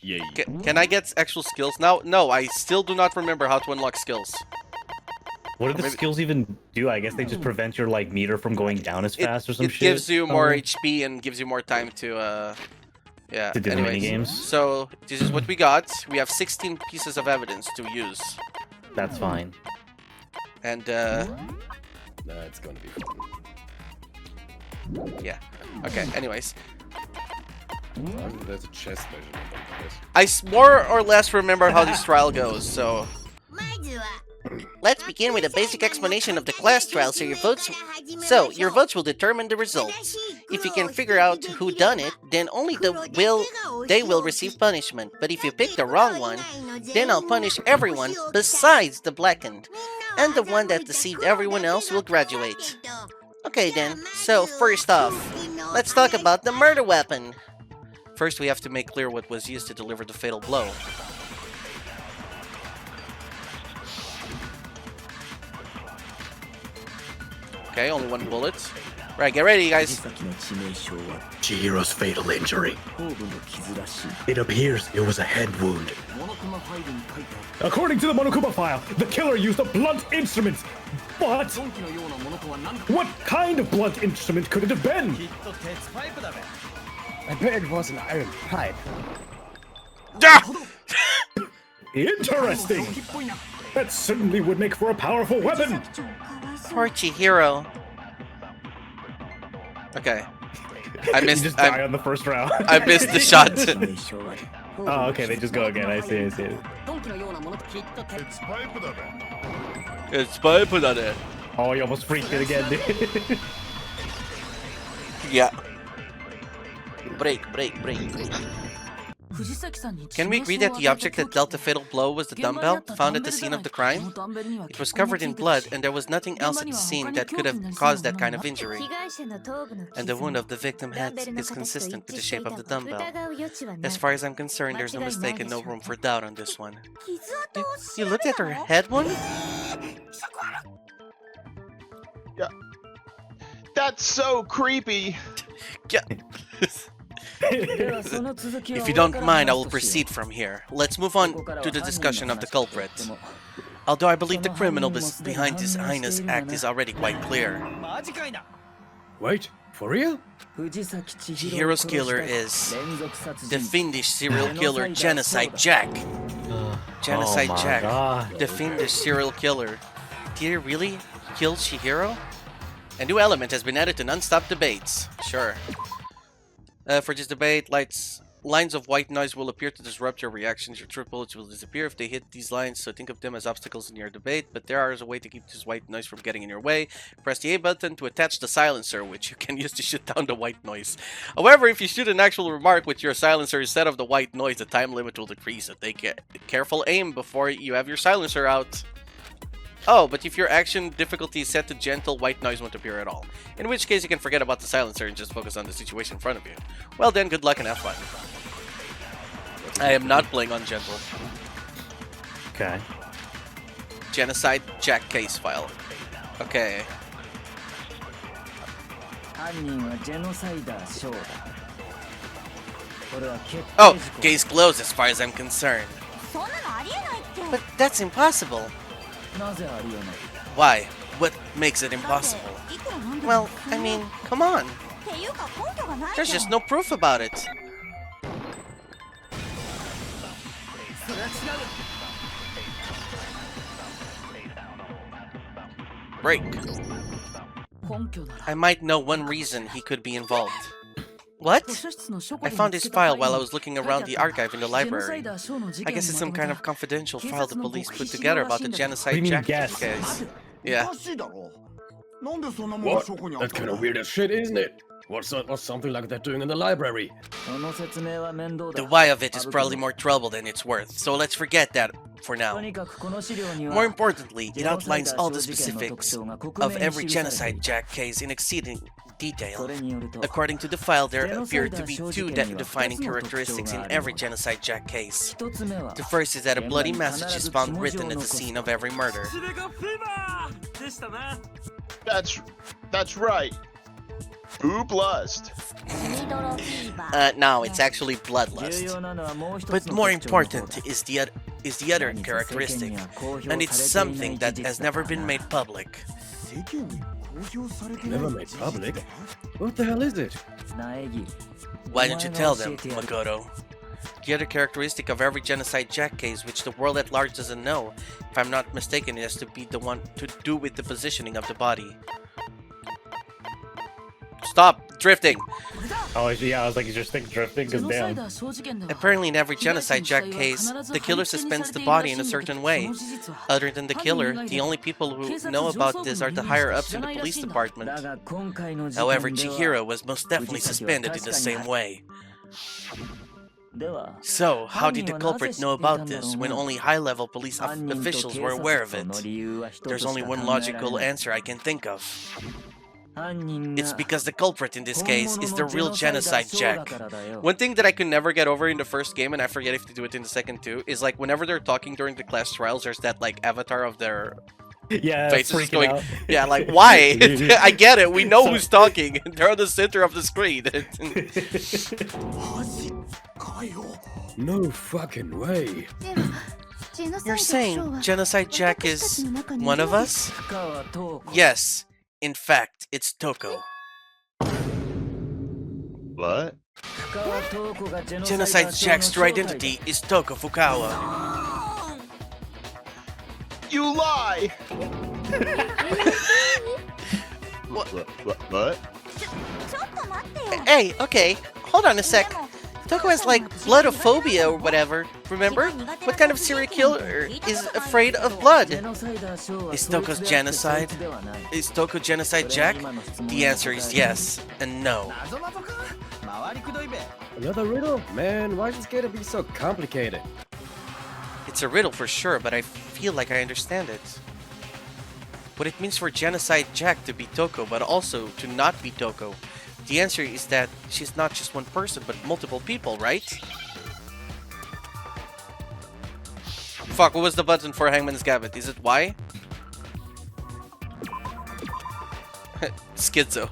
Yay. Can I get actual skills now? No, I still do not remember how to unlock skills. What do the skills even do? I guess they just prevent your like meter from going down as fast or some shit. It gives you more HP and gives you more time to yeah. To do the mini games. So this is what we got. We have 16 pieces of evidence to use. That's fine. And It's gonna be fun. yeah. Okay. Anyways, There's a chest measurement on this. I more or less remember how this trial goes. So let's begin with a basic explanation of the class trial. So your votes will determine the results. If you can figure out who done it, then only they will receive punishment. But if you pick the wrong one, then I'll punish everyone besides the blackened, and the one that deceived everyone else will graduate. Okay then. So first off, let's talk about the murder weapon. First, we have to make clear what was used to deliver the fatal blow. Okay, only one bullet. Right, get ready, guys. Chihiro's fatal injury. It appears it was a head wound. According to the Monokuma file, the killer used a blunt instrument. But what kind of blunt instrument could it have been? I bet it was an iron pipe. Interesting. That certainly would make for a powerful weapon. Poor Chihiro. Okay. I missed. You just die on the first round. I missed the shot. Oh, okay. They just go again. I see. It's pipe da. It's pipe da. Oh, you almost freaked it again, dude. Yeah. Break. Can we agree that the object that dealt the fatal blow was the dumbbell found at the scene of the crime? It was covered in blood, and there was nothing else at the scene that could have caused that kind of injury. And the wound of the victim's head is consistent with the shape of the dumbbell. As far as I'm concerned, there's no mistake and no room for doubt on this one. You looked at her head one? Yeah. That's so creepy. Yeah. If you don't mind, I will proceed from here. Let's move on to the discussion of the culprit. Although I believe the criminal behind this heinous act is already quite clear. Wait, for real? Chihiro's killer is the fiendish serial killer Genocide Jack. Genocide Jack, the fiendish serial killer. Did he really kill Chihiro? A new element has been added to non-stop debates. Sure. For this debate, lines of white noise will appear to disrupt your reactions. Your trip bullets will disappear if they hit these lines, so think of them as obstacles in your debate. But there is a way to keep this white noise from getting in your way. Press the A button to attach the silencer, which you can use to shoot down the white noise. However, if you shoot an actual remark with your silencer instead of the white noise, the time limit will decrease. So take careful aim before you have your silencer out. Oh, but if your action difficulty is set to gentle, white noise won't appear at all. In which case you can forget about the silencer and just focus on the situation in front of you. Well then, good luck and have fun. I am not playing on gentle. Okay. Genocide Jack case file. Okay. Oh, case closed as far as I'm concerned. But that's impossible. Why? What makes it impossible? Well, I mean, come on. There's just no proof about it. Break. I might know one reason he could be involved. What? I found this file while I was looking around the archive in the library. I guess it's some kind of confidential file the police put together about the Genocide Jack case. Yeah. What? That's kind of weird as shit, isn't it? What's something like that doing in the library? The why of it is probably more trouble than it's worth, so let's forget that for now. More importantly, it outlines all the specifics of every Genocide Jack case in exceeding detail. According to the file, there appear to be two defining characteristics in every Genocide Jack case. The first is that a bloody message is found written at the scene of every murder. That's right. Booblust. No, it's actually bloodlust. But more important is the other characteristic, and it's something that has never been made public. Never made public? What the hell is it? Why don't you tell them, Makoto? The other characteristic of every Genocide Jack case, which the world at large doesn't know, if I'm not mistaken, it has to be the one to do with the positioning of the body. Stop drifting! Oh, yeah, I was like, you just think drifting? Because damn. Apparently in every Genocide Jack case, the killer suspends the body in a certain way. Other than the killer, the only people who know about this are the higher-ups in the police department. However, Chihiro was most definitely suspended in the same way. So, how did the culprit know about this when only high-level police officials were aware of it? There's only one logical answer I can think of. It's because the culprit in this case is the real Genocide Jack. One thing that I could never get over in the first game, and I forget if they do it in the second too, is like whenever they're talking during the class trials, there's that like avatar of their faces going, out. yeah, like why? I get it, we know who's talking. They're on the center of the screen. No fucking way. You're saying Genocide Jack is one of us? Yes. In fact, it's Toko. What? Genocide Jack's true identity is Toko Fukawa. You lie! What? Hey, okay, hold on a sec. Toko has like bloodophobia or whatever, remember? What kind of serial killer is afraid of blood? Is Toko's genocide? Is Toko Genocide Jack? The answer is yes and no. Another riddle? Man, why is this going to be so complicated? It's a riddle for sure, but I feel like I understand it. What it means for Genocide Jack to be Toko, but also to not be Toko. The answer is that she's not just one person, but multiple people, right? Fuck, what was the button for Hangman's Gambit? Is it Y? Schizo.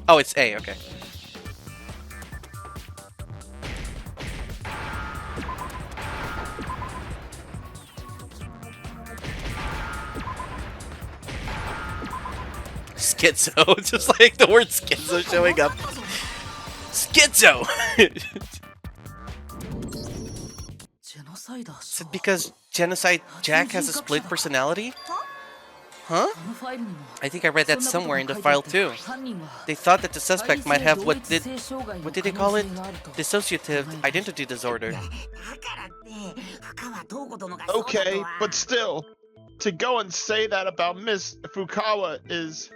Oh, it's A, okay. Schizo, just like the word schizo showing up. Schizo! Is it because Genocide Jack has a split personality? Huh? I think I read that somewhere in the file too. They thought that the suspect might have what did they call it? Dissociative identity disorder. Okay, but still, to go and say that about Miss Fukawa is...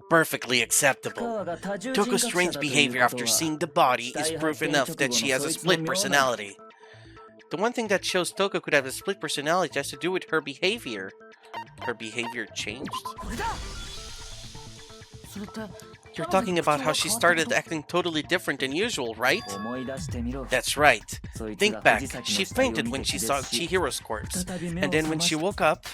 Perfectly acceptable. Toko's strange behavior after seeing the body is proof enough that she has a split personality. The one thing that shows Toko could have a split personality has to do with her behavior. Her behavior changed? You're talking about how she started acting totally different than usual, right? That's right. Think back. She fainted when she saw Chihiro's corpse. And then when she woke up...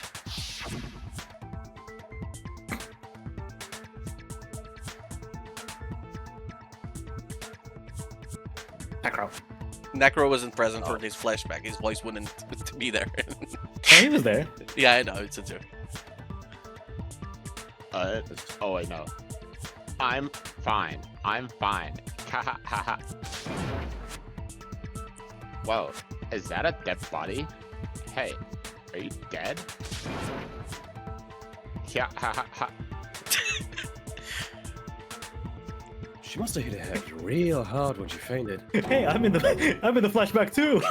Necro wasn't present for this flashback. His voice wouldn't be there. Oh, he was there. Yeah, I know. It's a joke. Oh, I know. I'm fine. I'm fine. Ha ha ha. Whoa, is that a dead body? Hey, are you dead? Yeah, ha ha ha. She must have hit her head real hard when she fainted. Hey, I'm in the flashback too.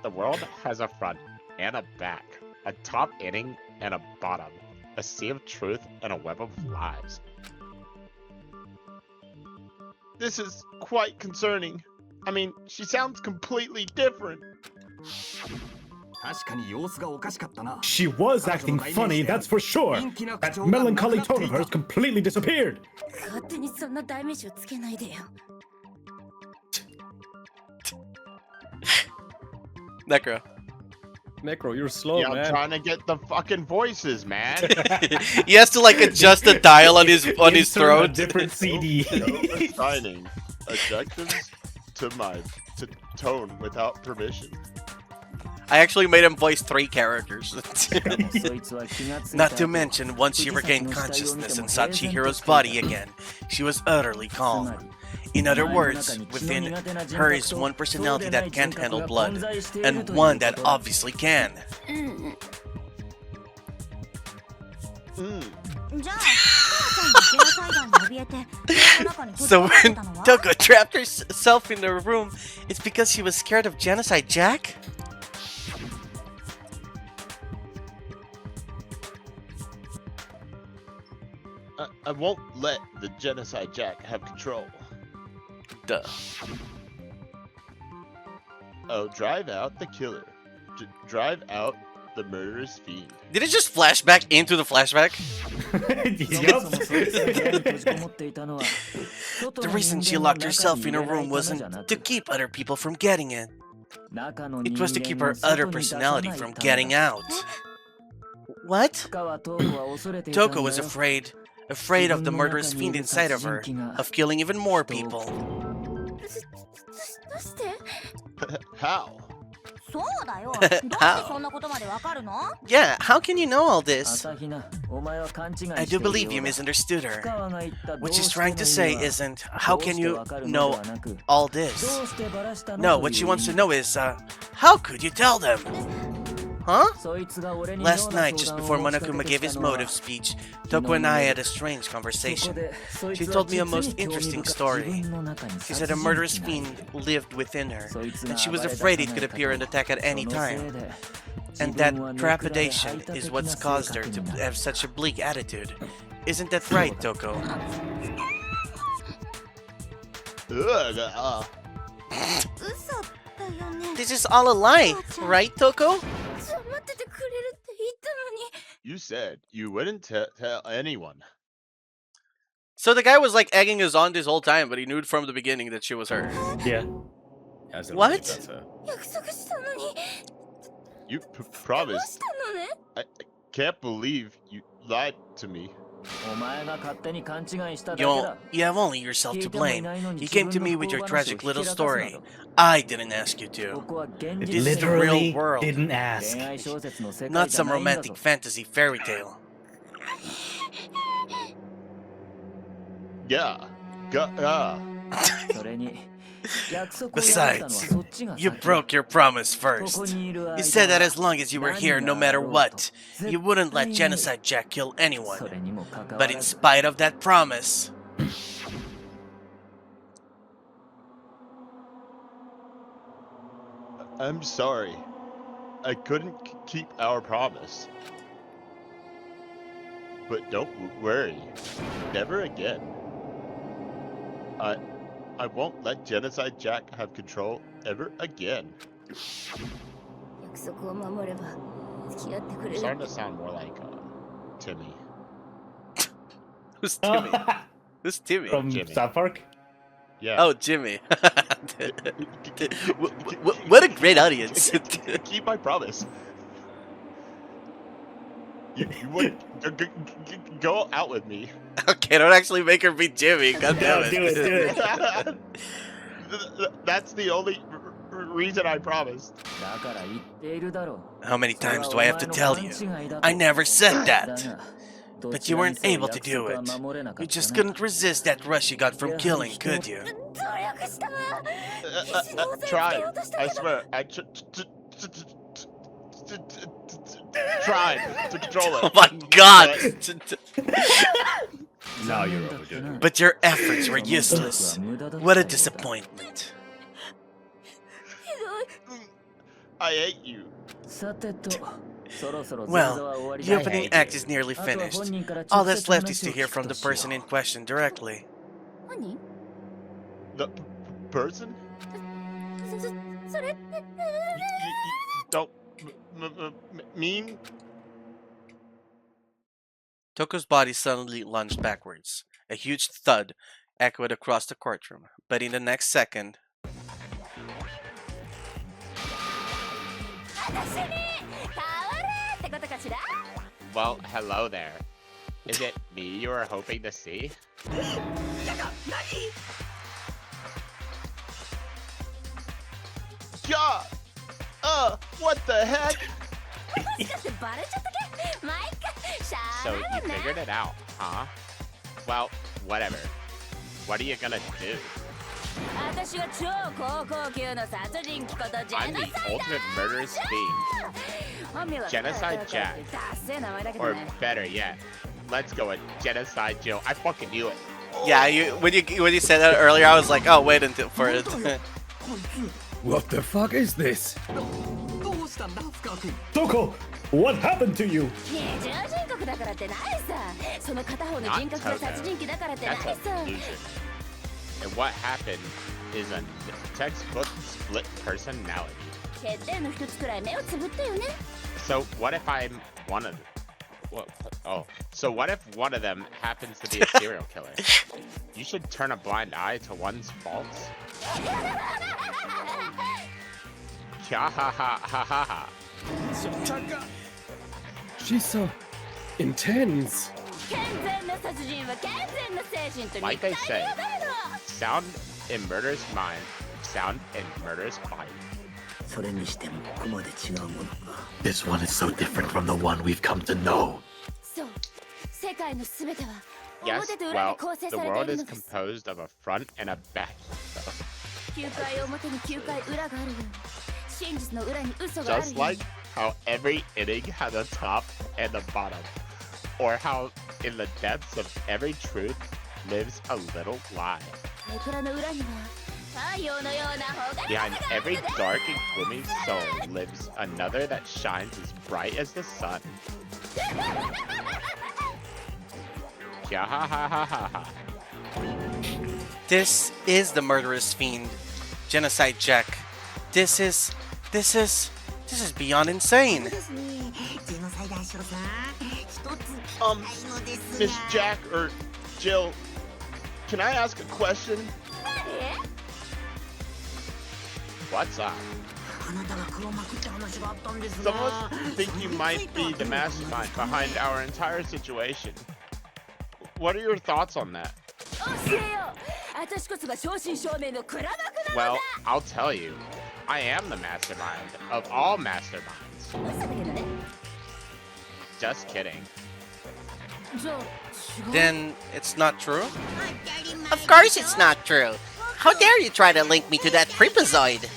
The world has a front and a back, a top inning and a bottom, a sea of truth and a web of lies. This is quite concerning. I mean, she sounds completely different. She was acting funny, that's for sure. That melancholy tone of hers completely disappeared. Necro. Necro, you're slow, Yeah, I'm man. trying to get the fucking voices, man. He has to like adjust the dial on his Insert a throat. different CD. Assigning adjectives to my tone without permission. I actually made him voice 3 characters. Not to mention, once she regained consciousness and saw Chihiro's body again, she was utterly calm. In other words, within her is one personality that can't handle blood, and one that obviously can. So when Toko trapped herself in her room, it's because she was scared of Genocide Jack? I won't let the Genocide Jack have control. Duh. Oh, drive out the killer. Drive out the murderous fiend. Did it just flash back into the flashback? The reason she locked herself in her room wasn't to keep other people from getting in. It was to keep her other personality from getting out. What? Toko was afraid of the murderous fiend inside of her, of killing even more people. How? How? Yeah, how can you know all this? I do believe you misunderstood her. What she's trying to say isn't, how can you know all this? No, what she wants to know is, how could you tell them? Huh? Last night, just before Monokuma gave his motive speech, Toko and I had a strange conversation. She told me a most interesting story. She said a murderous fiend lived within her, and she was afraid it could appear and attack at any time. And that trepidation is what's caused her to have such a bleak attitude. Isn't that right, Toko? This is all a lie, right, Toko? You said you wouldn't tell anyone. So the guy was like egging us on this whole time, but he knew from the beginning that she was her. Yeah. What? You promised. I can't believe you lied to me. You have only yourself to blame. You came to me with your tragic little story. I didn't ask you to. This is the real world. Didn't ask. Not some romantic fantasy fairy tale. Yeah. Besides, you broke your promise first. You said that as long as you were here, no matter what, you wouldn't let Genocide Jack kill anyone. But in spite of that promise... I'm sorry. I couldn't keep our promise. But don't worry. Never again. I won't let Genocide Jack have control ever again. You're starting to sound more like Timmy. Who's Timmy? Who's Timmy? From Jimmy. South Park? Yeah. Oh, Jimmy. What a great audience. Keep my promise. You would go out with me. Okay, don't actually make her be Jimmy. God damn it. Do it. That's the only reason I promised. How many times do I have to tell you? I never said that. But you weren't able to do it. You just couldn't resist that rush you got from killing, could you? Tried. I swear. I tried to control it. Oh my god! Now you're overdoing it. But your efforts were useless. What a disappointment. I hate you. Well, the opening act is nearly finished. All that's left is to hear from the person in question directly. The person? Don't mean? Toko's body suddenly lunged backwards. A huge thud echoed across the courtroom, but in the next second... Well, hello there. Is it me you were hoping to see? Yeah. What the heck? So you figured it out, huh? Well, whatever. What are you gonna do? I'm the ultimate murderous fiend. Genocide Jack. Or better yet, let's go with Genocide Joe. I fucking knew it. Yeah, when you said that earlier, I was like, oh, wait until for it. What the fuck is this? Toko, what happened to you? Not Togo. That's a delusion. And what happened is a textbook split personality. So what if I'm one of them? So what if one of them happens to be a serial killer? You should turn a blind eye to one's faults. Ha ha ha ha ha ha. She's so intense. Like I say, sound in murder's mind, sound in murder's body. This one is so different from the one we've come to know. Yes, well, the world is composed of a front and a back. Just like how every inning has a top and a bottom. Or how in the depths of every truth lives a little lie. Behind every dark and gloomy soul lives another that shines as bright as the sun. This is the murderous fiend, Genocide Jack. This is beyond insane. Miss Jack or Jill, can I ask a question? What's up? Some of us think you might be the mastermind behind our entire situation. What are your thoughts on that? Well, I'll tell you. I am the mastermind of all masterminds. Just kidding. Then it's not true? Of course it's not true. How dare you try to link me to that creepazoid?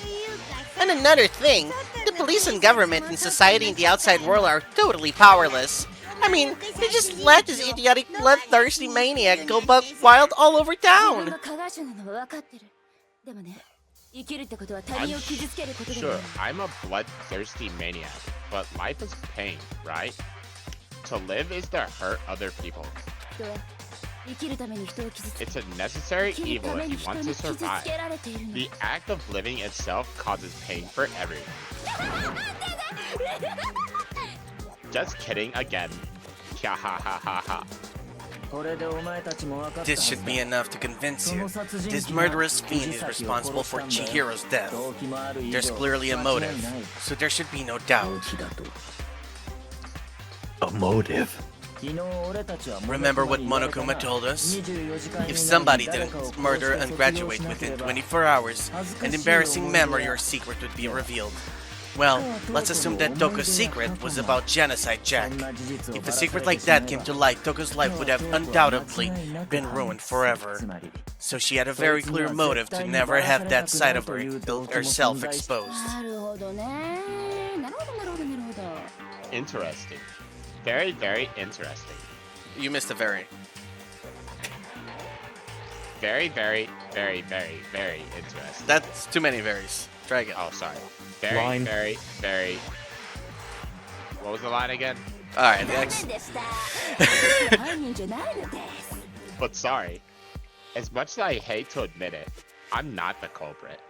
And another thing, the police and government and society in the outside world are totally powerless. I mean, they just let this idiotic bloodthirsty maniac go buck wild all over town. Sure, I'm a bloodthirsty maniac, but life is pain, right? To live is to hurt other people. It's a necessary evil if you want to survive. The act of living itself causes pain for everyone. Just kidding again. Ha ha ha ha ha. This should be enough to convince you. This murderous fiend is responsible for Chihiro's death. There's clearly a motive, so there should be no doubt. A motive? Remember what Monokuma told us? If somebody didn't murder and graduate within 24 hours, an embarrassing memory or secret would be revealed. Well, let's assume that Toko's secret was about Genocide Jack. If a secret like that came to light, Toko's life would have undoubtedly been ruined forever. So she had a very clear motive to never have that side of herself exposed. Interesting. Very, very interesting. You missed a very. Very, very, very, very, very interesting. That's too many varies. Try again. Oh, sorry. Very, Line. very, very... What was the line again? Alright, next. But sorry. As much as I hate to admit it, I'm not the culprit.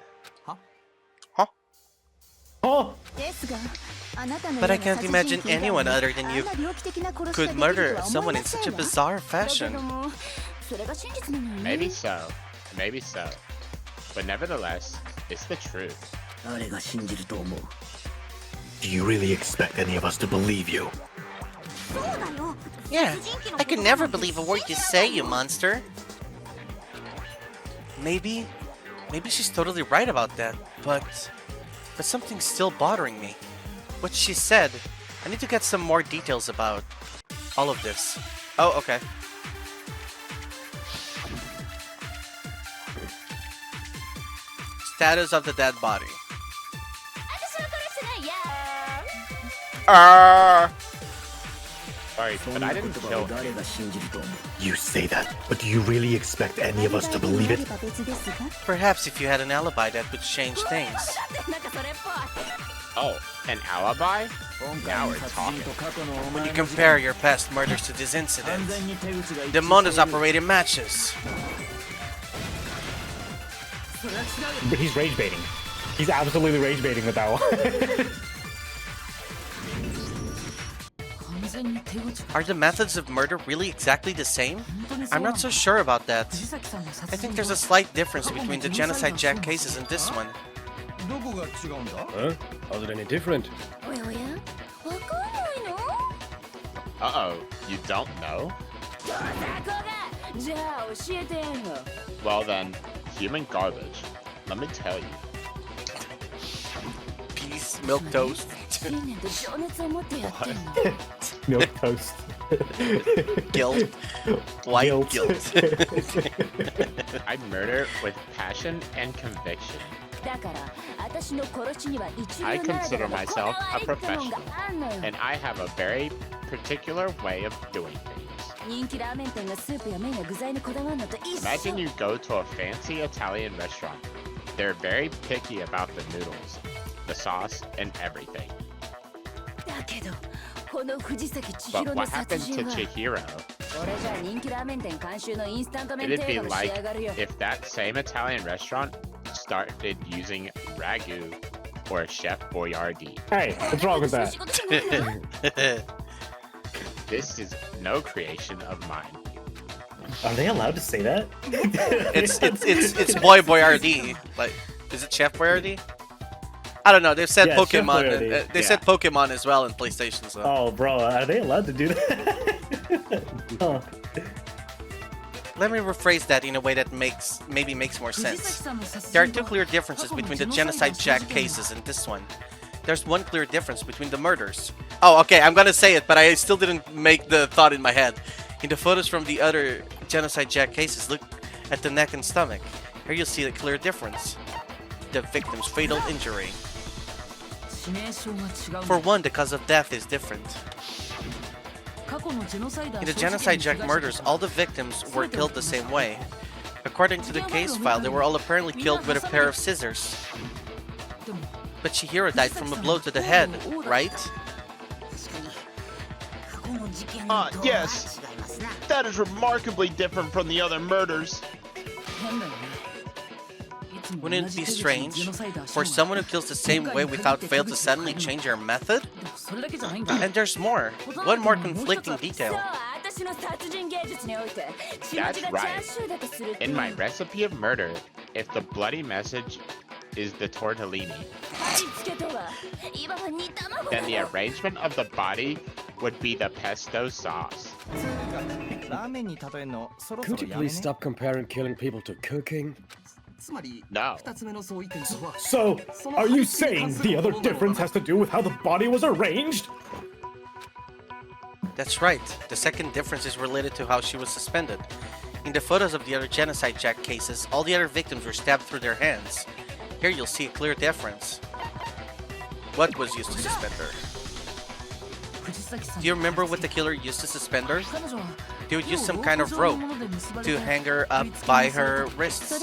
Oh, But I can't imagine anyone other than you could murder someone in such a bizarre fashion. Maybe so. Maybe so. But nevertheless, it's the truth. Do you really expect any of us to believe you? Yeah, I could never believe a word you say, you monster. Maybe she's totally right about that, but something's still bothering me. What she said, I need to get some more details about all of this. Oh, okay. Status of the dead body. Sorry, but I didn't kill him. You say that, but do you really expect any of us to believe it? Perhaps if you had an alibi, that would change things. Oh, an alibi? Now we're talking. When you compare your past murders to this incident, the modus operandi matches. But he's rage baiting. He's absolutely rage baiting with that one. Are the methods of murder really exactly the same? I'm not so sure about that. I think there's a slight difference between the Genocide Jack cases and this one. Huh? How's it any different? Uh-oh, you don't know? Well then, human garbage. Let me tell you. Peace, milk toast. Milk toast. Guilt. White guilt. I murder with passion and conviction. I consider myself a professional, and I have a very particular way of doing things. Imagine you go to a fancy Italian restaurant. They're very picky about the noodles, the sauce, and everything. But what happened to Chihiro? It'd be like if that same Italian restaurant started using ragu or Chef Boyardee. Hey, what's wrong with that? This is no creation of mine. Are they allowed to say that? It's Boy Boyardee. Like, is it Chef Boyardee? I don't know. They've said Yeah, Chef Pokemon. Boyardee. They said Pokemon as well in PlayStation. So. Oh, bro, are they allowed to do that? Oh. Let me rephrase that in a way that maybe makes more sense. There are two clear differences between the Genocide Jack cases and this one. There's one clear difference between the murders. Oh, okay, I'm gonna say it, but I still didn't make the thought in my head. In the photos from the other Genocide Jack cases, look at the neck and stomach. Here you'll see the clear difference. The victim's fatal injury. For one, the cause of death is different. In the Genocide Jack murders, all the victims were killed the same way. According to the case file, they were all apparently killed with a pair of scissors. But Chihiro died from a blow to the head, right? Yes. That is remarkably different from the other murders. Wouldn't it be strange for someone who kills the same way without fail to suddenly change their method? And there's more. One more conflicting detail. That's right. In my recipe of murder, if the bloody message is the tortellini, then the arrangement of the body would be the pesto sauce. Could you please stop comparing killing people to cooking? No. So, are you saying the other difference has to do with how the body was arranged? That's right. The second difference is related to how she was suspended. In the photos of the other Genocide Jack cases, all the other victims were stabbed through their hands. Here you'll see a clear difference. What was used to suspend her? Do you remember what the killer used to suspend her? They would use some kind of rope to hang her up by her wrists.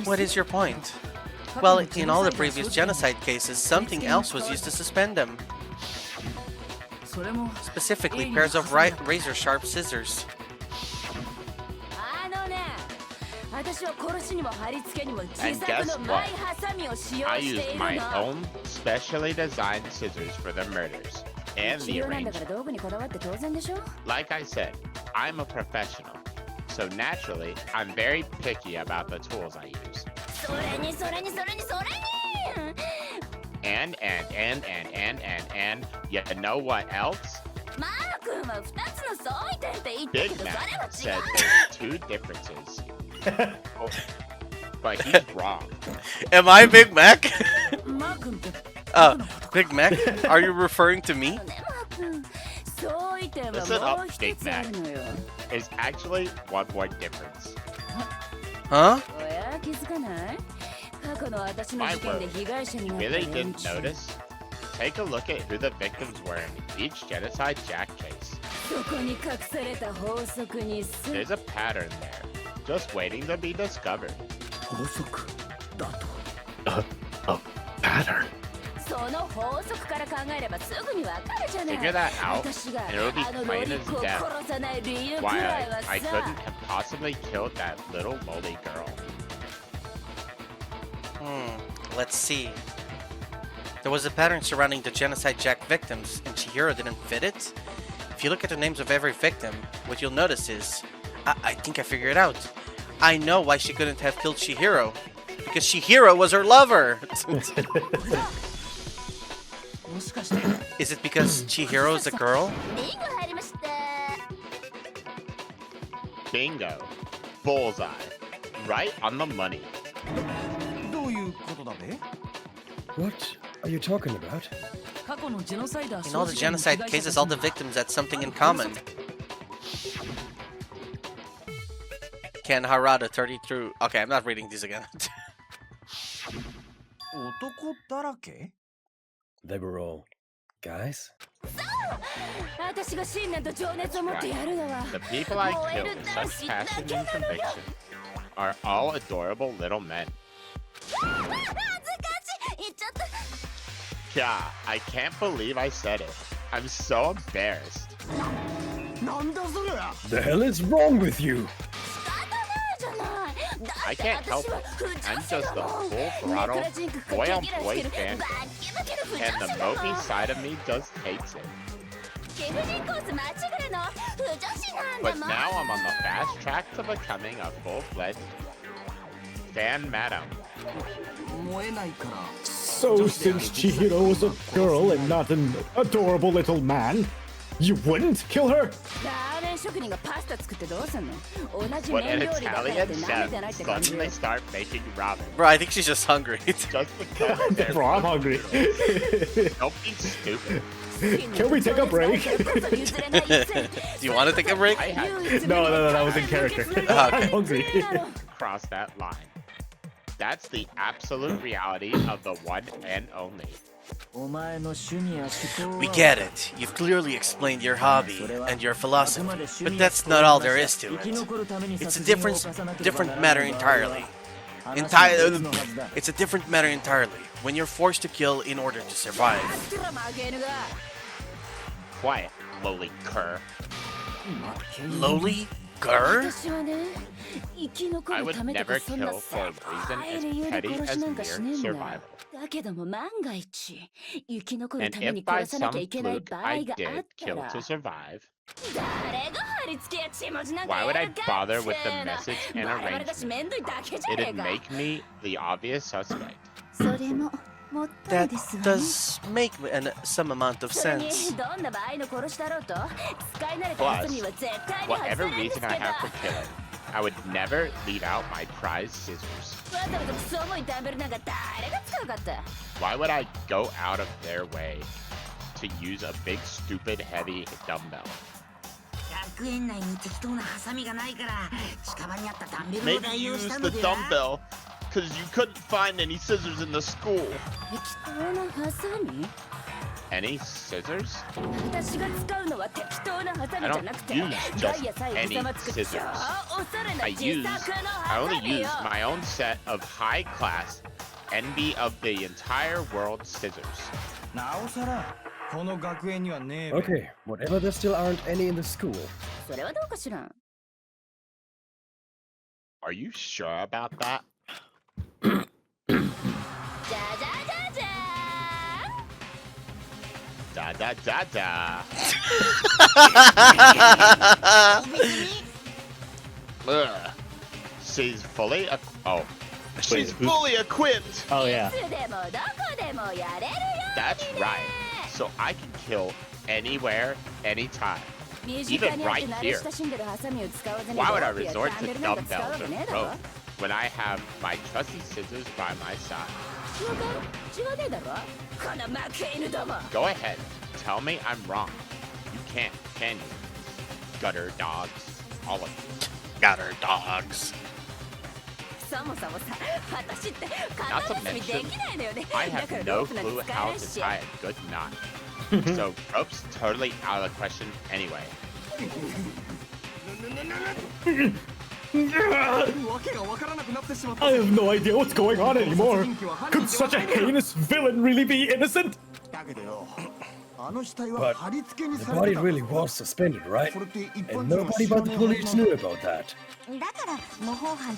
What is your point? Well, in all the previous genocide cases, something else was used to suspend them. Specifically, pairs of razor-sharp scissors. And guess what? I used my own specially designed scissors for the murders and the arrangement. Like I said, I'm a professional, so naturally, I'm very picky about the tools I use. And, you know what else? Big Mac said there's 2 differences. But he's wrong. Am I Big Mac? Big Mac? Are you referring to me? Listen up, Big Mac. There's actually one more difference. Huh? My word, you really didn't notice? Take a look at who the victims were in each Genocide Jack case. There's a pattern there, just waiting to be discovered. A pattern. Figure that out, and it'll be plain as death why I couldn't have possibly killed that little moldy girl. Let's see. There was a pattern surrounding the Genocide Jack victims, and Chihiro didn't fit it? If you look at the names of every victim, what you'll notice is... I think I figured it out. I know why she couldn't have killed Chihiro. Because Chihiro was her lover! Is it because Chihiro is a girl? Bingo. Bullseye. Right on the money. What are you talking about? In all the genocide cases, all the victims had something in common. Ken Harada, 30 through... Okay, I'm not reading these again. They were all guys? That's right. The people I killed with such passion and conviction are all adorable little men. Yeah, I can't believe I said it. I'm so embarrassed. The hell is wrong with you? I can't help it. I'm just a full throttle, boy-on-boy fan, and the mopey side of me just hates it. But now I'm on the fast track to becoming a full-fledged fan madam. So since Chihiro was a girl and not an adorable little man, you wouldn't kill her? When an Italian chef suddenly start making ramen. Bro, I think she's just hungry. Just because they're Bro, I'm hungry. Don't be stupid. Can we take a break? Do you want to take a break? I had No, that was in character. I'm hungry. cross that line. That's the absolute reality of the one and only. We get it. You've clearly explained your hobby and your philosophy, but that's not all there is to it. It's a different matter entirely. It's a different matter entirely when you're forced to kill in order to survive. Quiet, lowly cur. Lowly? Cur? I would never kill for a reason as petty as mere survival. And if by some fluke I did kill to survive, why would I bother with the message and arrangement? It'd make me the obvious suspect. That does make some amount of sense. Plus, whatever reason I have for killing, I would never leave out my prized scissors. Why would I go out of their way to use a big, stupid, heavy dumbbell? Maybe use the dumbbell, because you couldn't find any scissors in the school. Any scissors? I don't use just any scissors. I only use my own set of high-class, envy of the entire world scissors. Okay, whatever, there still aren't any in the school. Are you sure about that? Da da da da. Ugh. She's fully oh, She's fully equipped. Oh yeah. That's right. So I can kill anywhere, anytime. Even right here. Why would I resort to dumbbells or rope when I have my trusty scissors by my side? Go ahead. Tell me I'm wrong. You can't, can you? Gutter dogs. All of you. Gutter dogs. Not to mention, I have no clue how to tie a good knot. So rope's totally out of the question anyway. I have no idea what's going on anymore. Could such a heinous villain really be innocent? But the body really was suspended, right? And nobody but the police knew about that.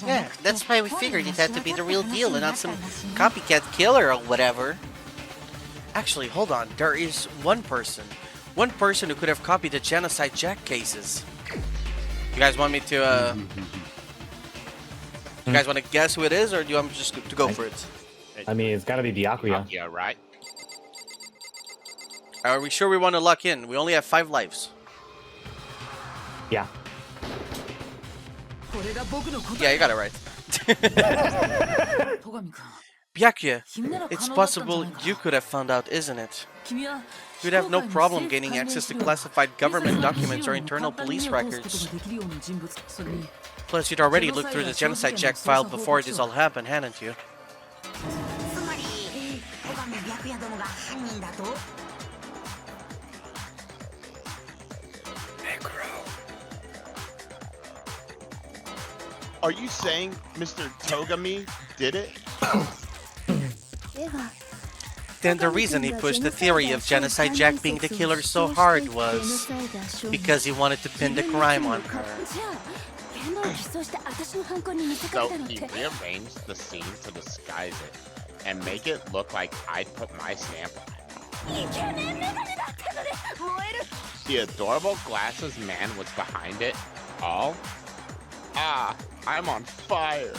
Yeah, that's why we figured it had to be the real deal and not some copycat killer or whatever. Actually, hold on. There is one person who could have copied the Genocide Jack cases. You guys want me to, you guys want to guess who it is, or do you want me just to go for it? I mean, it's gotta be Byakuya. Yeah, right. Are we sure we want to lock in? We only have 5 lives. Yeah. Yeah, you got it right. Byakuya, it's possible you could have found out, isn't it? You'd have no problem gaining access to classified government documents or internal police records. Plus, you'd already looked through the Genocide Jack file before this all happened, hadn't you? Are you saying Mr. Togami did it? Then the reason he pushed the theory of Genocide Jack being the killer so hard was because he wanted to pin the crime on her. So he rearranged the scene to disguise it and make it look like I put my stamp on it. The adorable glasses man was behind it all. Ah, I'm on fire.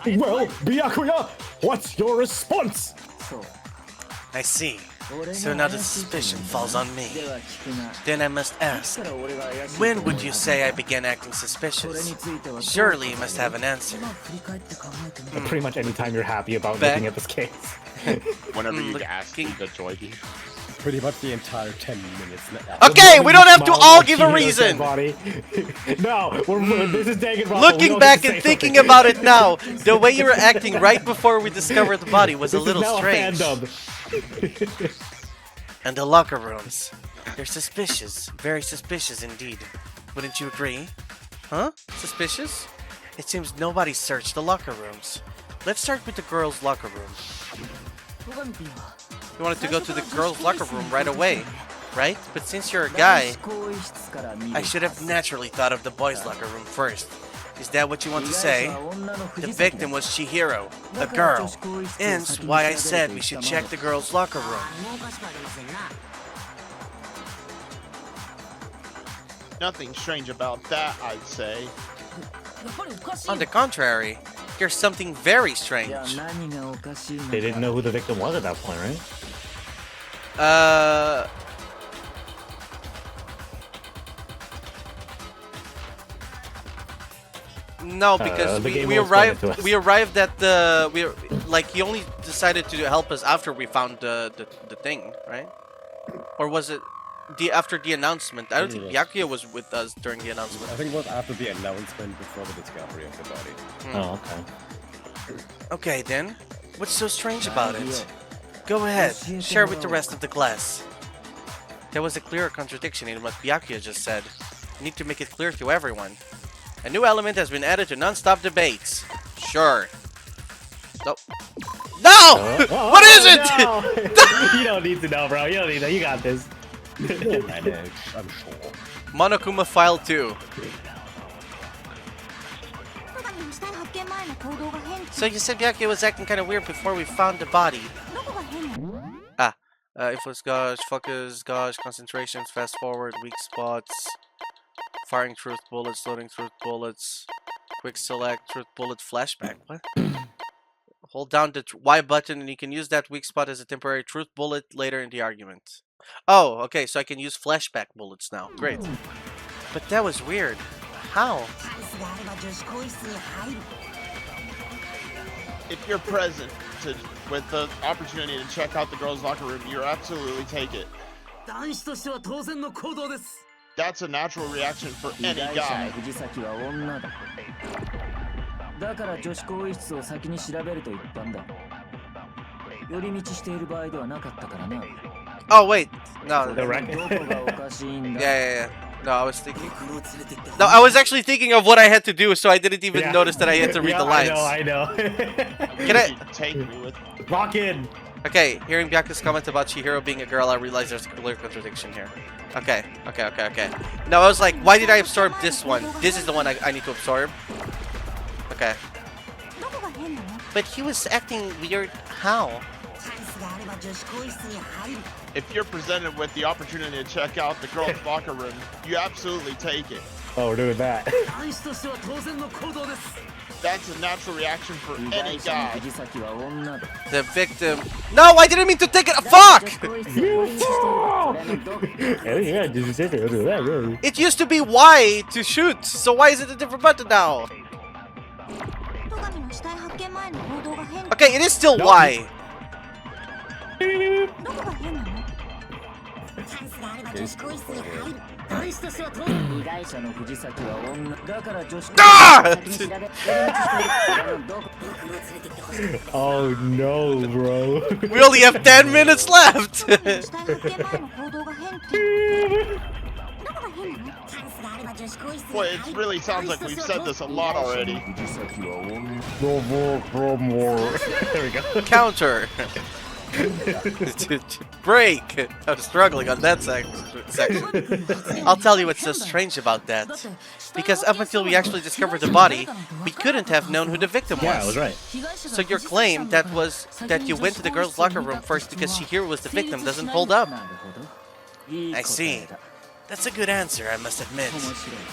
Well, Byakuya, what's your response? I see. So now the suspicion falls on me. Then I must ask, when would you say I began acting suspicious? Surely you must have an answer. Pretty much any time you're happy about looking at this case. Whenever you ask me the joy. Pretty much the entire 10 minutes. Okay, we don't have to all give a reason! No, this is Danganronpa. Looking back and thinking about it now, the way you were acting right before we discovered the body was a little strange. And the locker rooms. They're suspicious. Very suspicious indeed. Wouldn't you agree? Huh? Suspicious? It seems nobody searched the locker rooms. Let's start with the girls' locker room. You wanted to go to the girls' locker room right away, right? But since you're a guy, I should have naturally thought of the boys' locker room first. Is that what you want to say? The victim was Chihiro, a girl. Hence why I said we should check the girls' locker room. Nothing strange about that, I'd say. On the contrary, there's something very strange. They didn't know who the victim was at that point, right? No, because we arrived at the he only decided to help us after we found the thing, right? Or was it after the announcement? I don't think Byakuya was with us during the announcement. I think it was after the announcement, before the discovery of the body. Oh, okay. Okay then, what's so strange about it? Go ahead, share with the rest of the class. There was a clear contradiction in what Byakuya just said. We need to make it clear to everyone. A new element has been added to non-stop debates. Sure. No. No! What is it? No. You don't need to know, bro. You don't need to know. You got this. We'll manage, I'm sure. Monokuma File 2. So you said Byakuya was acting kind of weird before we found the body. Influence gauge, focus gauge, concentrations, fast forward, weak spots, firing truth bullets, loading truth bullets. Quick select, truth bullet, flashback. What? Hold down the Y button and you can use that weak spot as a temporary truth bullet later in the argument. Oh, okay, so I can use flashback bullets now. Great. But that was weird. How? If you're present with the opportunity to check out the girls' locker room, you absolutely take it. That's a natural reaction for any guy. Oh, wait. No. The record? Yeah. No, I was thinking. No, I was actually thinking of what I had to do, so I didn't even notice that I had to read the lines. I know. Can I take me with? Lock in. Okay, hearing Byakuya's comment about Chihiro being a girl, I realize there's a clear contradiction here. Okay. No, I was like, why did I absorb this one? This is the one I need to absorb. Okay. But he was acting weird. How? If you're presented with the opportunity to check out the girls' locker room, you absolutely take it. Oh, we're doing that. That's a natural reaction for any guy. The victim. No, I didn't mean to take it. Fuck! It used to be Y to shoot, so why is it a different button now? Okay, it is still Y. Ah! Oh no, bro. We only have 10 minutes left. Boy, it really sounds like we've said this a lot already. No more. There we go. Counter. Break. I'm struggling on that section. I'll tell you what's so strange about that. Because up until we actually discovered the body, we couldn't have known who the victim was. Yeah, I was right. So your claim that you went to the girls' locker room first because Chihiro was the victim doesn't hold up. I see. That's a good answer, I must admit.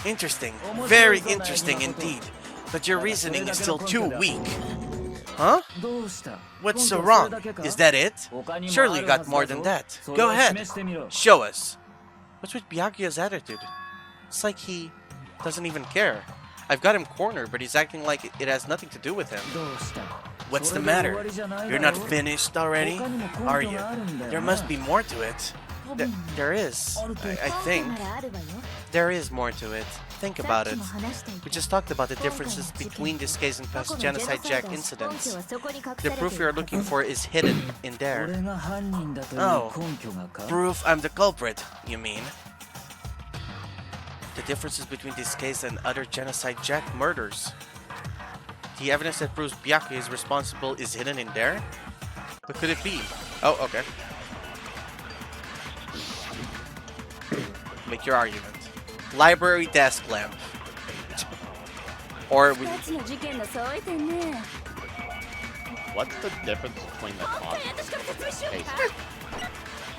Interesting. Very interesting indeed. But your reasoning is still too weak. Huh? What's so wrong? Is that it? Surely you got more than that. Go ahead. Show us. What's with Byakuya's attitude? It's like he doesn't even care. I've got him cornered, but he's acting like it has nothing to do with him. What's the matter? You're not finished already? Are you? There must be more to it. There is. I think. There is more to it. Think about it. We just talked about the differences between this case and past Genocide Jack incidents. The proof we are looking for is hidden in there. Oh, proof I'm the culprit, you mean? The differences between this case and other Genocide Jack murders. The evidence that proves Byakuya is responsible is hidden in there? What could it be? Oh, okay. Make your argument. Library desk lamp. Or we... What's the difference between the cases?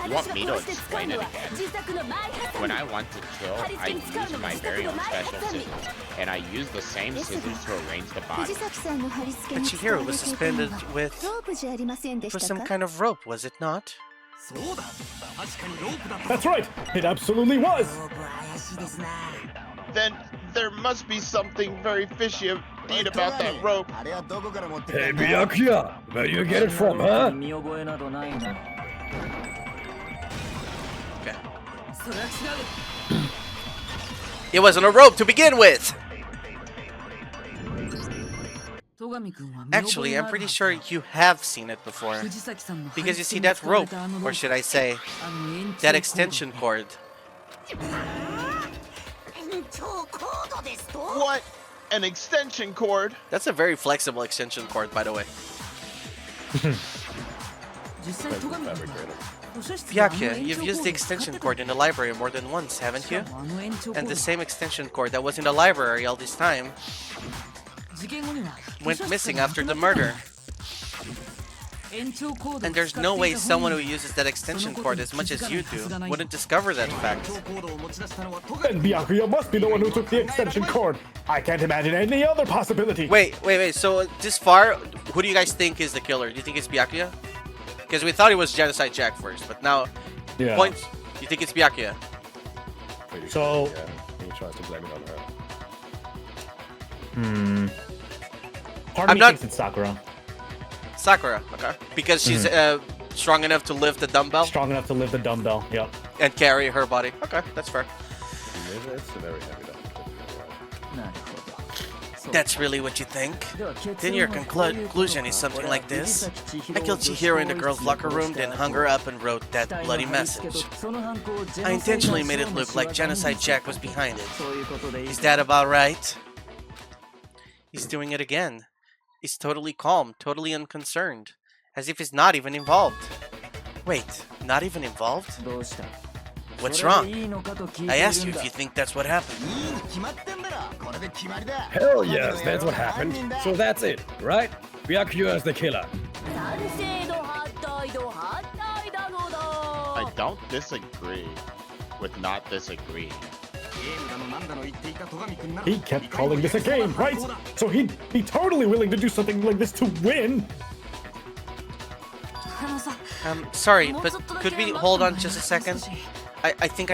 You want me to explain it again? When I want to kill, I use my very own special scissors, and I use the same scissors to arrange the body. But Chihiro was suspended with some kind of rope, was it not? That's right. It absolutely was. Then there must be something very fishy indeed about that rope. Hey, Byakuya, where you get it from, huh? Okay. It wasn't a rope to begin with! Actually, I'm pretty sure you have seen it before. Because you see that rope, or should I say, that extension cord. What? An extension cord? That's a very flexible extension cord, by the way. Byakuya, you've used the extension cord in the library more than once, haven't you? And the same extension cord that was in the library all this time went missing after the murder. And there's no way someone who uses that extension cord as much as you do wouldn't discover that fact. Then Byakuya must be the one who took the extension cord. I can't imagine any other possibility. Wait. So this far, who do you guys think is the killer? Do you think it's Byakuya? Because we thought it was Genocide Jack first, but now, points. You think it's Byakuya? So, he tries to blame it on her. part of me thinks it's Sakura. Sakura, okay. Because she's strong enough to lift the dumbbell? Strong enough to lift the dumbbell, yep. And carry her body. Okay, that's fair. It's a very heavy dumbbell. That's really what you think? Then your conclusion is something like this. I killed Chihiro in the girls' locker room, then hung her up and wrote that bloody message. I intentionally made it look like Genocide Jack was behind it. Is that about right? He's doing it again. He's totally calm, totally unconcerned. As if he's not even involved. Wait, not even involved? What's wrong? I asked you if you think that's what happened. Hell yes, that's what happened. So that's it, right? Byakuya is the killer. I don't disagree with not disagreeing. He kept calling this a game, right? So he'd be totally willing to do something like this to win. Sorry, but could we hold on just a second? I think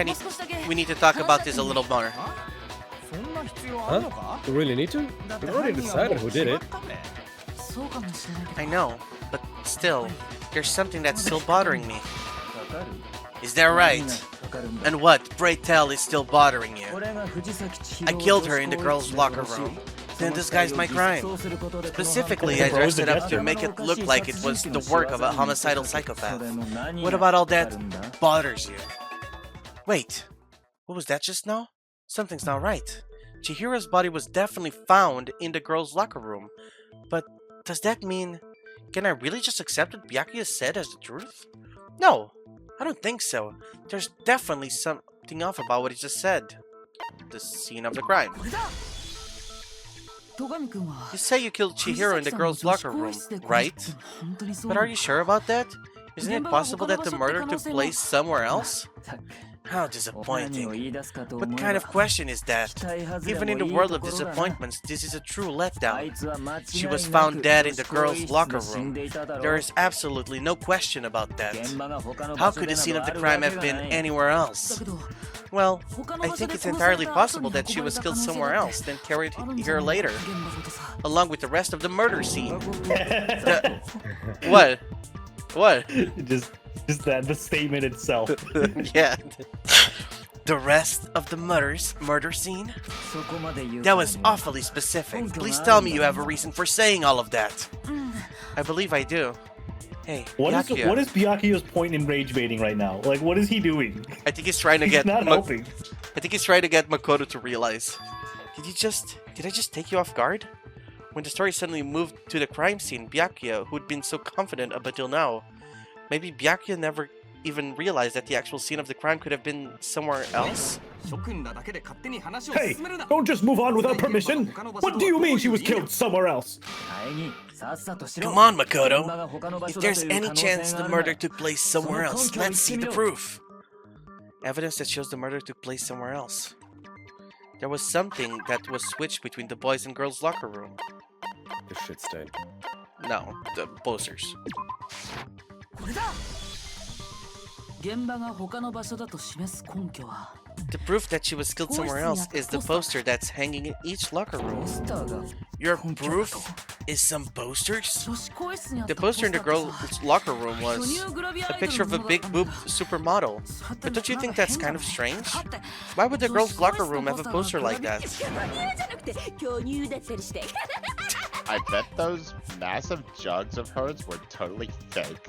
we need to talk about this a little more. Huh? You really need to? We've already decided who did it. I know, but still, there's something that's still bothering me. Is that right? And what, pray tell, is still bothering you? I killed her in the girls' locker room, then disguised my crime. Specifically, I dressed it up to make it look like it was the work of a homicidal psychopath. What about all that bothers you? Wait, what was that just now? Something's not right. Chihiro's body was definitely found in the girls' locker room. But does that mean... Can I really just accept what Byakuya said as the truth? No, I don't think so. There's definitely something off about what he just said. The scene of the crime. You say you killed Chihiro in the girls' locker room, right? But are you sure about that? Isn't it possible that the murder took place somewhere else? How disappointing. What kind of question is that? Even in the world of disappointments, this is a true letdown. She was found dead in the girls' locker room. There is absolutely no question about that. How could the scene of the crime have been anywhere else? Well, I think it's entirely possible that she was killed somewhere else, then carried here later, along with the rest of the murder scene. What? What? Just that, the statement itself. Yeah. The rest of the murder scene? That was awfully specific. Please tell me you have a reason for saying all of that. I believe I do. Hey, what is Byakuya's point in rage baiting right now? Like, what is he doing? I think he's trying to get... not helping. I think he's trying to get Makoto to realize. Did I just take you off guard? When the story suddenly moved to the crime scene, Byakuya, who'd been so confident up until now, maybe Byakuya never even realized that the actual scene of the crime could have been somewhere else? Hey, don't just move on without permission. What do you mean she was killed somewhere else? Come on, Makoto. If there's any chance the murder took place somewhere else, let's see the proof. Evidence that shows the murder took place somewhere else. There was something that was switched between the boys' and girls' locker room. The shit stain. No, the posters. The proof that she was killed somewhere else is the poster that's hanging in each locker room. Your proof is some posters? The poster in the girls' locker room was a picture of a big boob supermodel. But don't you think that's kind of strange? Why would the girls' locker room have a poster like that? I bet those massive jugs of hers were totally fake.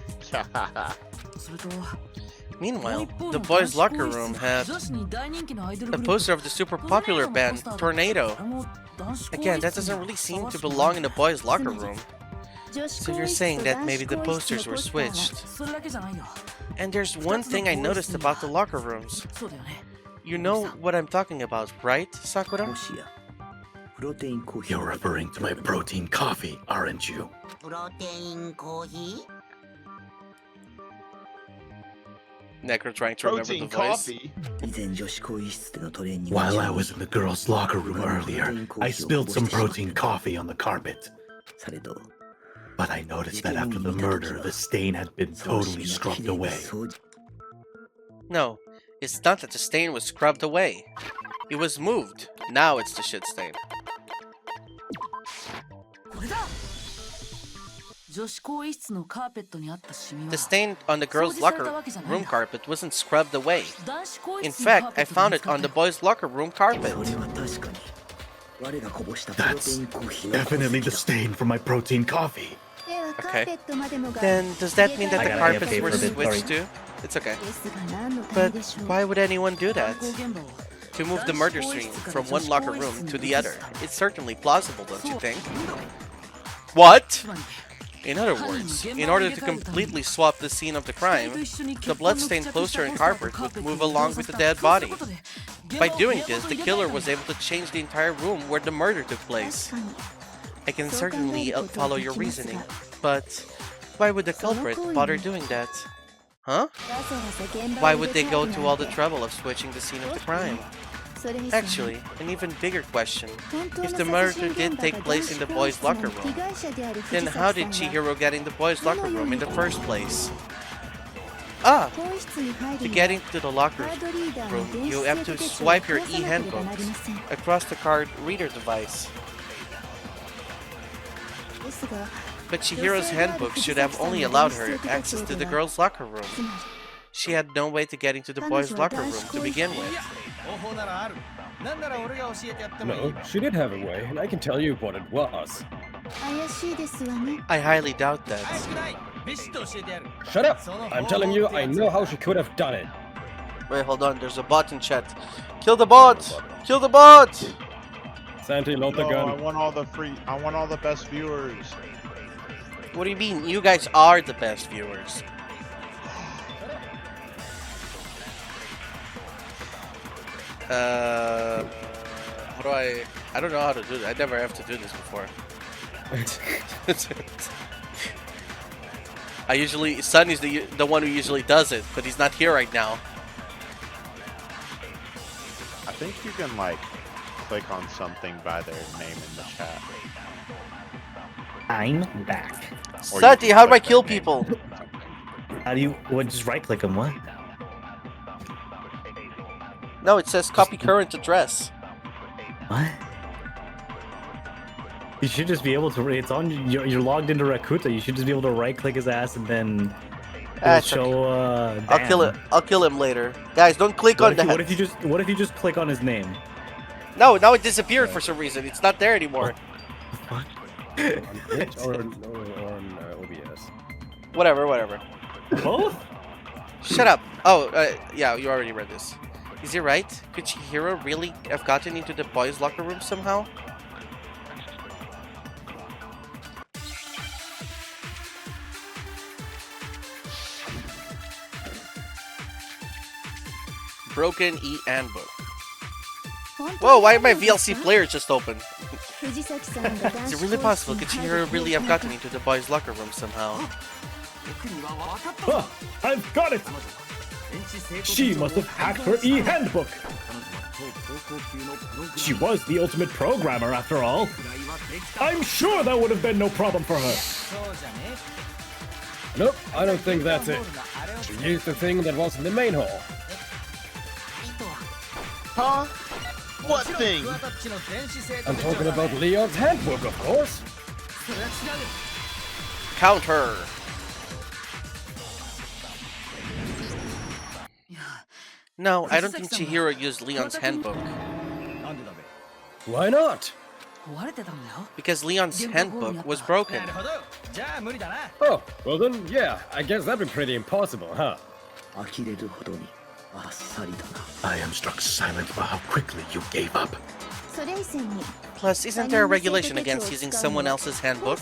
Meanwhile, the boys' locker room had a poster of the super popular band, Tornado. Again, that doesn't really seem to belong in the boys' locker room. So you're saying that maybe the posters were switched. And there's one thing I noticed about the locker rooms. You know what I'm talking about, right, Sakura? You're referring to my protein coffee, aren't you? Necro trying to remember the voice. coffee. While I was in the girls' locker room earlier, I spilled some protein coffee on the carpet. But I noticed that after the murder, the stain had been totally scrubbed away. No, it's not that the stain was scrubbed away. It was moved. Now it's the shit stain. The stain on the girls' locker room carpet wasn't scrubbed away. In fact, I found it on the boys' locker room carpet. That's definitely the stain from my protein coffee. Okay. Then, does that mean that the carpets were switched to? It's okay. But why would anyone do that? To move the murder scene from one locker room to the other. It's certainly plausible, don't you think? What? In other words, in order to completely swap the scene of the crime, the bloodstained poster and carpet would move along with the dead body. By doing this, the killer was able to change the entire room where the murder took place. I can certainly follow your reasoning, but why would the culprit bother doing that? Huh? Why would they go to all the trouble of switching the scene of the crime? Actually, an even bigger question. If the murder did take place in the boys' locker room, then how did Chihiro get in the boys' locker room in the first place? Ah! To get into the locker room, you have to swipe your e-handbooks across the card reader device. But Chihiro's handbook should have only allowed her access to the girls' locker room. She had no way to get into the boys' locker room to begin with. No, she did have a way, and I can tell you what it was. I highly doubt that. Shut up! I'm telling you, I know how she could have done it. Wait, hold on, there's a bot in chat. Kill the bot! Kill the bot! Santi, load the No, gun. I want all the best viewers. What do you mean? You guys are the best viewers. How do I don't know how to do this. I never have to do this before. Sunny's the one who usually does it, but he's not here right now. I think you can like click on something by their name in the chat. I'm back. Santi, how do I kill people? How do you? What? Just right click them. What? No, it says copy current address. What? You should just be able to. It's on. You're logged into Rakuta. You should just be able to right click his ass and then show. I'll kill it. I'll kill him later. Guys, don't click on that. What if you just click on his name? No, now it disappeared for some reason. It's not there anymore. What? or on OBS. Whatever. Both? Shut up. Oh, yeah, you already read this. Is he right? Could Chihiro really have gotten into the boys' locker room somehow? Broken e-handbook. Whoa, why are my VLC players just open? Is it really possible? Could Chihiro really have gotten into the boys' locker room somehow? Huh, I've got it! She must have hacked her e-handbook! She was the ultimate programmer after all. I'm sure that would have been no problem for her. Nope, I don't think that's it. She used the thing that was in the main hall. Huh? What thing? I'm talking about Leon's handbook, of course. Count her. No, I don't think Chihiro used Leon's handbook. Why not? Because Leon's handbook was broken. Oh, well then, yeah, I guess that'd be pretty impossible, huh? I am struck silent by how quickly you gave up. Plus, isn't there a regulation against using someone else's handbook?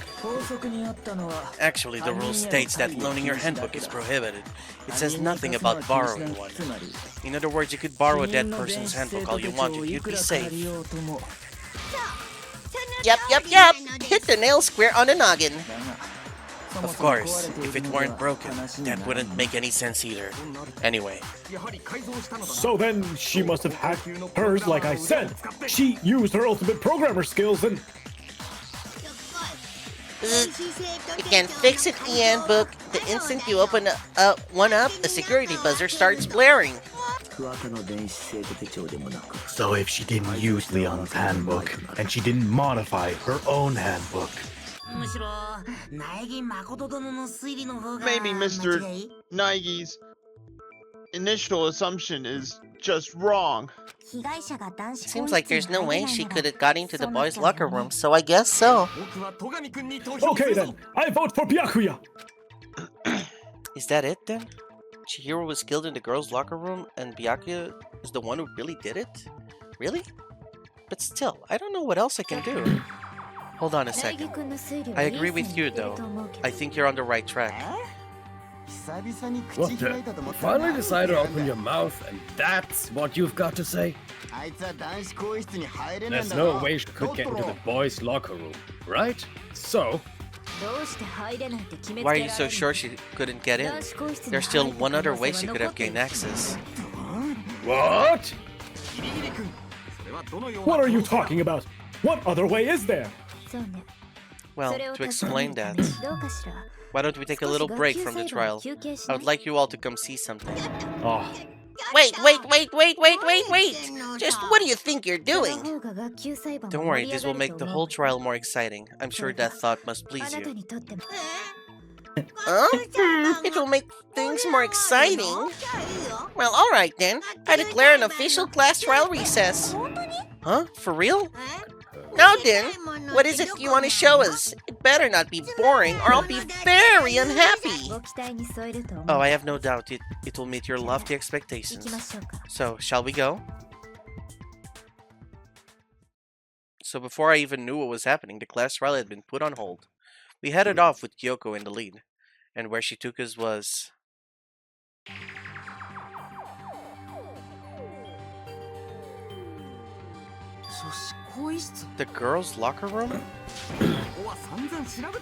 Actually, the rule states that loaning your handbook is prohibited. It says nothing about borrowing one. In other words, you could borrow a dead person's handbook all you wanted. You'd be safe. Yep. Hit the nail square on the noggin. Of course, if it weren't broken, that wouldn't make any sense either. Anyway. So then she must have hacked hers like I said. She used her ultimate programmer skills and... You can fix it, the handbook. The instant you open one up, a security buzzer starts blaring. So if she didn't use Leon's handbook, and she didn't modify her own handbook. Maybe Mr. Naigi's initial assumption is just wrong. Seems like there's no way she could have got into the boys' locker room, so I guess so. Okay then, I vote for Byakuya! Is that it then? Chihiro was killed in the girls' locker room, and Byakuya is the one who really did it? Really? But still, I don't know what else I can do. Hold on a second. I agree with you though. I think you're on the right track. What the? You finally decided to open your mouth, and that's what you've got to say? There's no way she could get into the boys' locker room, right? So... Why are you so sure she couldn't get in? There's still one other way she could have gained access. What? What are you talking about? What other way is there? Well, to explain that, why don't we take a little break from the trial? I would like you all to come see something. Oh. Wait! Just what do you think you're doing? Don't worry, this will make the whole trial more exciting. I'm sure that thought must please you. Huh? It will make things more exciting? Well, alright then. I declare an official class trial recess. Huh? For real? Now then, what is it you want to show us? It better not be boring or I'll be very unhappy. Oh, I have no doubt it will meet your lofty expectations. So, shall we go? So before I even knew what was happening, the class trial had been put on hold. We headed off with Kyoko in the lead, and where she took us was... the girls' locker room?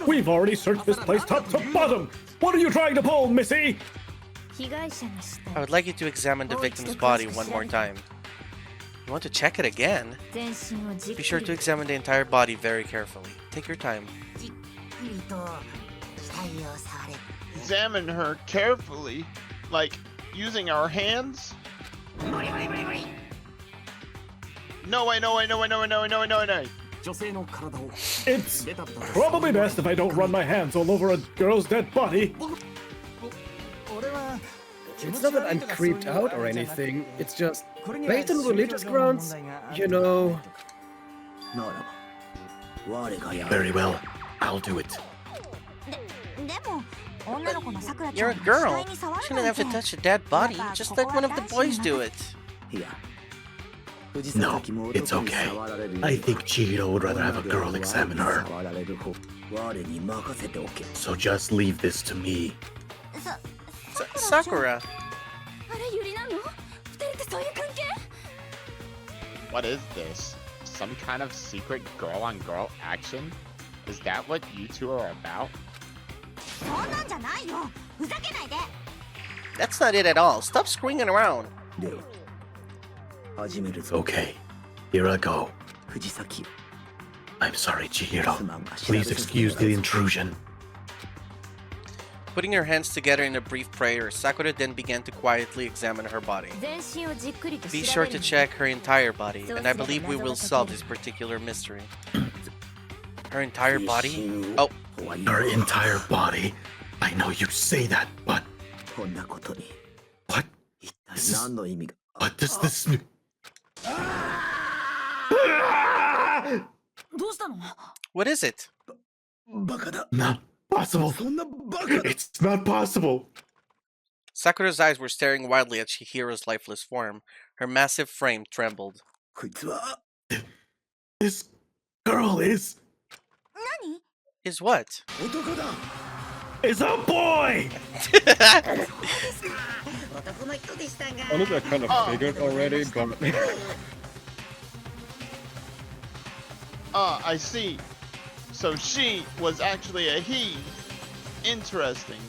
We've already searched this place top to bottom! What are you trying to pull, Missy? I would like you to examine the victim's body one more time. You want to check it again? Be sure to examine the entire body very carefully. Take your time. Examine her carefully, like using our hands? No way. It's probably best if I don't run my hands all over a girl's dead body. It's not that I'm creeped out or anything, it's just, based on religious grounds, you know... Very well, I'll do it. But you're a girl. Shouldn't have to touch a dead body. Just let one of the boys do it. No, it's okay. I think Chihiro would rather have a girl examine her. So just leave this to me. Sakura. What is this? Some kind of secret girl-on-girl action? Is that what you two are about? That's not it at all. Stop screaming around. Okay, here I go. I'm sorry, Chihiro. Please excuse the intrusion. Putting her hands together in a brief prayer, Sakura then began to quietly examine her body. Be sure to check her entire body, and I believe we will solve this particular mystery. Her entire body? Oh. Her entire body? I know you say that, but... What? What does this mean? What is it? Not possible. It's not possible. Sakura's eyes were staring wildly at Chihiro's lifeless form. Her massive frame trembled. This girl is... Is what? Is a boy! Honestly, I kind of figured already, but... I see. So she was actually a he Interesting.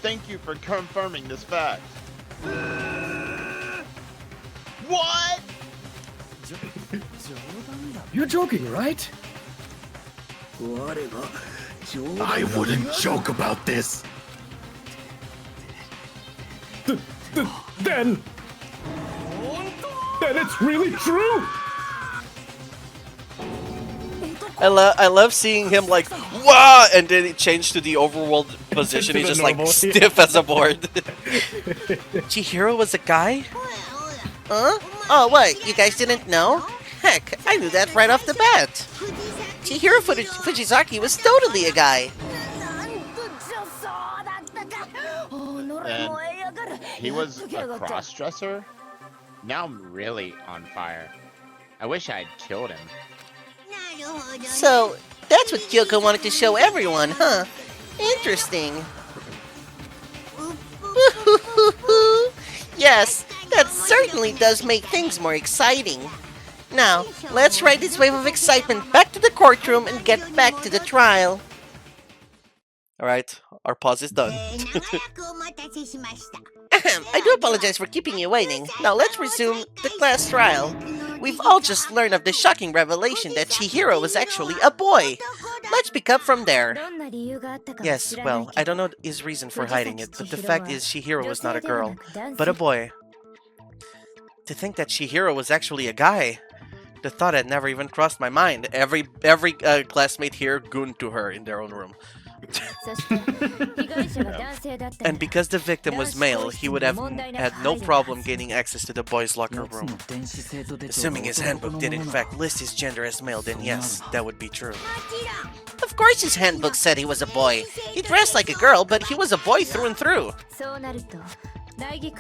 Thank you for confirming this fact. What? You're joking, right? I wouldn't joke about this. Then it's really true. I love seeing him like, wow, and then it changed to the overworld position. He's just like stiff as a board. Chihiro was a guy? Huh? Oh, what? You guys didn't know? Heck, I knew that right off the bat. Chihiro Fujizaki was totally a guy. And he was a cross-dresser? Now I'm really on fire. I wish I'd killed him. So, that's what Kyoko wanted to show everyone, huh? Interesting. Yes, that certainly does make things more exciting. Now, let's ride this wave of excitement back to the courtroom and get back to the trial. Alright, our pause is done. I do apologize for keeping you waiting. Now let's resume the class trial. We've all just learned of the shocking revelation that Chihiro was actually a boy. Let's pick up from there. Yes, well, I don't know his reason for hiding it, but the fact is Chihiro was not a girl, but a boy. To think that Chihiro was actually a guy. The thought had never even crossed my mind. Every classmate here gooned to her in their own room. And because the victim was male, he would have had no problem gaining access to the boys' locker room. Assuming his handbook did in fact list his gender as male, then yes, that would be true. Of course his handbook said he was a boy. He dressed like a girl, but he was a boy through and through.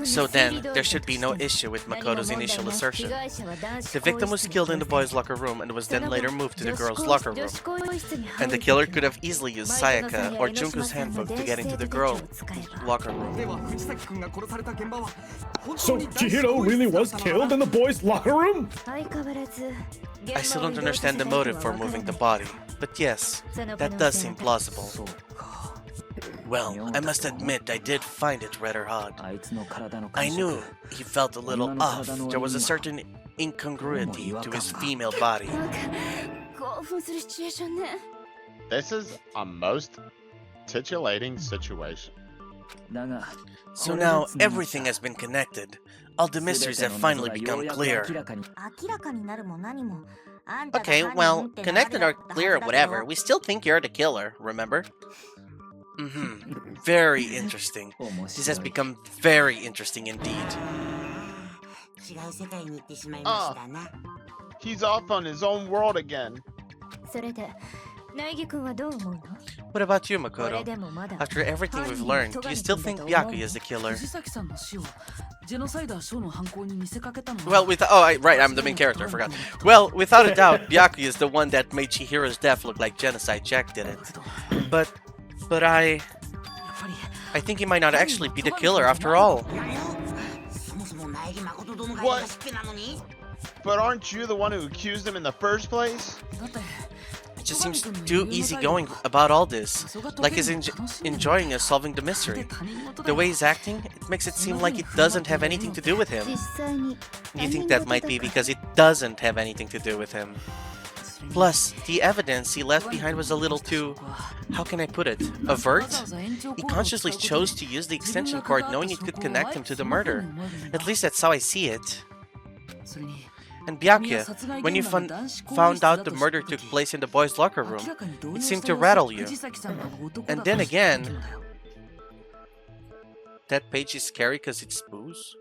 So then, there should be no issue with Makoto's initial assertion. The victim was killed in the boys' locker room and was then later moved to the girls' locker room. And the killer could have easily used Sayaka or Junko's handbook to get into the girls' locker room. So Chihiro really was killed in the boys' locker room? I still don't understand the motive for moving the body, but yes, that does seem plausible. Well, I must admit I did find it rather odd. I knew he felt a little off. There was a certain incongruity to his female body. This is a most titillating situation. So now everything has been connected. All the mysteries have finally become clear. Okay, well, connected or clear or whatever, we still think you're the killer, remember? Very interesting. This has become very interesting indeed. He's off on his own world again. What about you, Makoto? After everything we've learned, do you still think Byakuya is the killer? Well, right, I'm the main character, I forgot. Well, without a doubt, Byakuya is the one that made Chihiro's death look like Genocide Jack did it. But I think he might not actually be the killer after all. What? But aren't you the one who accused him in the first place? It just seems too easygoing about all this, like he's enjoying us solving the mystery. The way he's acting, it makes it seem like it doesn't have anything to do with him. You think that might be because it doesn't have anything to do with him. Plus, the evidence he left behind was a little too, how can I put it, overt? He consciously chose to use the extension cord knowing it could connect him to the murder. At least that's how I see it. And Byakuya, when you found out the murder took place in the boys' locker room, it seemed to rattle you. And then again, that page is scary because it's booze?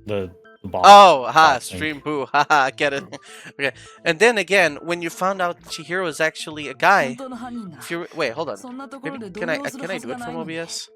The boss. Oh, ha, stream boo, haha, get it. Okay, and then again, when you found out Chihiro is actually a guy, if you wait, hold on. Maybe, can I do it from OBS?